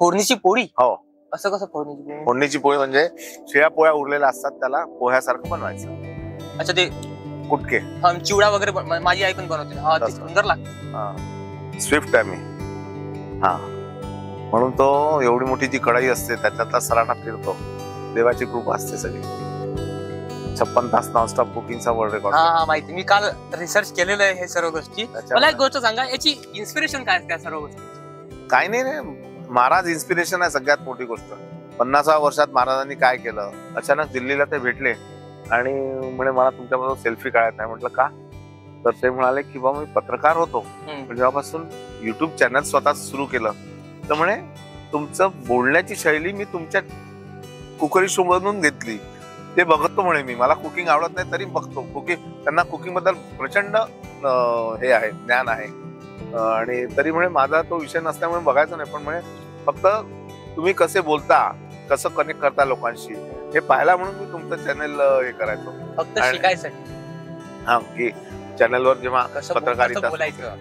फोडणीची पोळी? हो. असं कसं फोडणीची पोळी? फोडणीची पोळी म्हणजे शिळ्या पोळ्या उरलेल्या असतात, त्याला पोह्यासारखं बनवायचं. अच्छा, ते कुटके. चिवडा वगैरे माझी आई पण बनवते. हा, ते सुंदर लागते. हा, स्विफ्ट आहे मी. हा, म्हणून तो एवढी मोठी जी कढाई असते त्याच्यातला सराटा फिरतो. देवाची कृपा असते सगळी. 56 तास नॉनस्टॉप कुकिंगचा वर्ल्ड रेकॉर्ड. हा माहिती, मी काल रिसर्च केलेलं आहे हे सर्व गोष्टी. मला एक गोष्ट सांगा, याची इन्स्पिरेशन काय असते सर्व गोष्टी? काही नाही रे, महाराज इन्स्पिरेशन आहे सगळ्यात मोठी गोष्ट. 50व्या वर्षात महाराजांनी काय केलं, अचानक दिल्लीला ते भेटले आणि म्हणे मला तुमच्याबरोबर सेल्फी काढायचा आहे. म्हटलं का? तर ते म्हणाले की बाबा मी पत्रकार होतो, जेव्हापासून युट्यूब चॅनल स्वतः सुरू केलं तर म्हणे तुमचं बोलण्याची शैली मी तुमच्या कुकरी शो मधून घेतली. ते बघतो म्हणे मी, मला कुकिंग आवडत नाही तरी बघतो. त्यांना कुकिंग बद्दल प्रचंड हे आहे, ज्ञान आहे आणि तरी म्हणे माझा तो विषय नसल्यामुळे बघायचं नाही, पण म्हणे फक्त तुम्ही कसे बोलता, कसं कनेक्ट करता लोकांशी हे पाहायला म्हणून मी तुमचं चॅनल हे करायचो, फक्त शिकायसाठी. हा, की चॅनलवर जेव्हा कसं पत्रकारिता बोलायचं